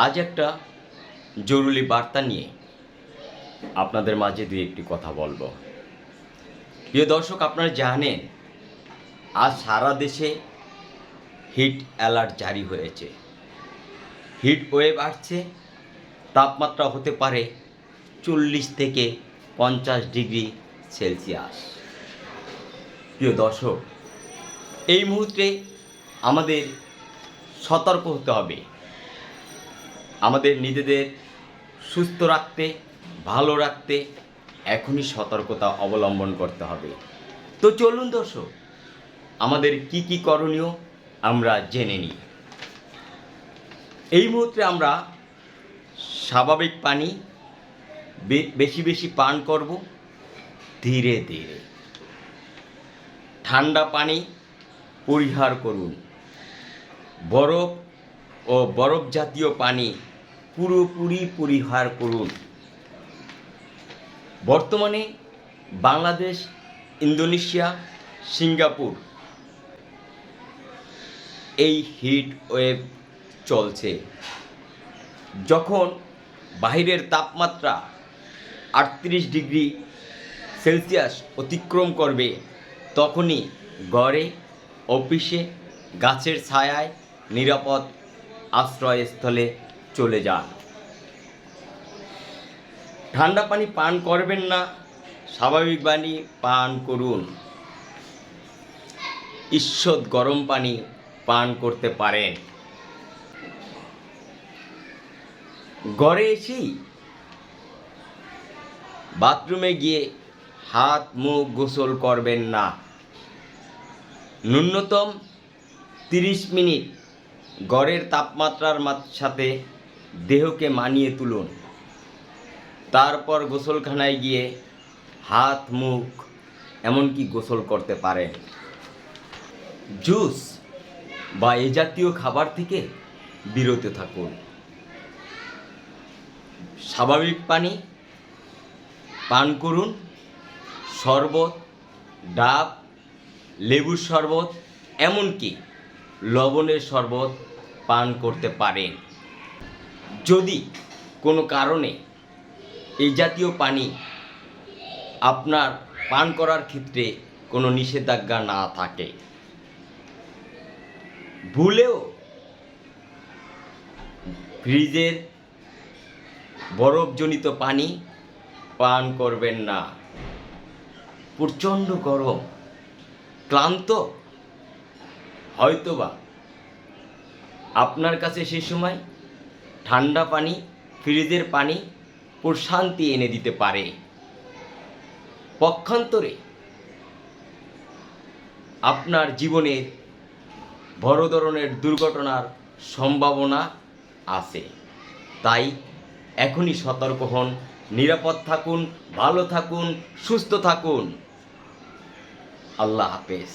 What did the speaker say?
আজ একটা জরুরি বার্তা নিয়ে আপনাদের মাঝে দুই একটি কথা বলবো। প্রিয় দর্শক, আপনারা জানেন আজ সারা দেশে হিট অ্যালার্ট জারি হয়েছে। হিট ওয়েভ আসছে, তাপমাত্রা হতে পারে 40 থেকে 50 ডিগ্রি সেলসিয়াস। প্রিয় দর্শক, এই মুহূর্তে আমাদের সতর্ক হতে হবে। আমাদের নিজেদের সুস্থ রাখতে, ভালো রাখতে এখনই সতর্কতা অবলম্বন করতে হবে। তো চলুন দর্শক, আমাদের কি কি করণীয় আমরা জেনে নিই। এই মুহূর্তে আমরা স্বাভাবিক পানি বেশি বেশি পান করব, ধীরে ধীরে। ঠান্ডা পানি পরিহার করুন। বরফ ও বরফ জাতীয় পানি পুরোপুরি পরিহার করুন। বর্তমানে বাংলাদেশ, ইন্দোনেশিয়া, সিঙ্গাপুর এই হিট ওয়েভ চলছে। যখন বাইরের তাপমাত্রা 38 ডিগ্রি সেলসিয়াস অতিক্রম করবে, তখনই ঘরে, অফিসে, গাছের ছায়ায় নিরাপদ আশ্রয়স্থলে চলে যান। ঠান্ডা পানি পান করবেন না, স্বাভাবিক পানি পান করুন। ঈষৎ গরম পানি পান করতে পারেন। ঘরে এসেই বাথরুমে গিয়ে হাত মুখ গোসল করবেন না। ন্যূনতম 30 মিনিট ঘরের তাপমাত্রার সাথে দেহকে মানিয়ে তুলুন। তারপর গোসলখানায় গিয়ে হাত মুখ এমনকি গোসল করতে পারেন। জুস বা এ জাতীয় খাবার থেকে বিরত থাকুন। স্বাভাবিক পানি পান করুন। শরবত, ডাব, লেবুর শরবত, এমনকি লবণের শরবত পান করতে পারেন। যদি কোনো কারণে এই জাতীয় পানি আপনার পান করার ক্ষেত্রে কোনো নিষেধাজ্ঞা না থাকে, ভুলেও ফ্রিজের বরফজনিত পানি পান করবেন না। প্রচণ্ড গরম, ক্লান্ত হয়তোবা আপনার কাছে সে সময় ঠান্ডা পানি, ফ্রিজের পানি প্রশান্তি এনে দিতে পারে। পক্ষান্তরে আপনার জীবনে বড় ধরনের দুর্ঘটনার সম্ভাবনা আছে। তাই এখনই সতর্ক হন, নিরাপদ থাকুন, ভালো থাকুন, সুস্থ থাকুন। আল্লাহ হাফেজ।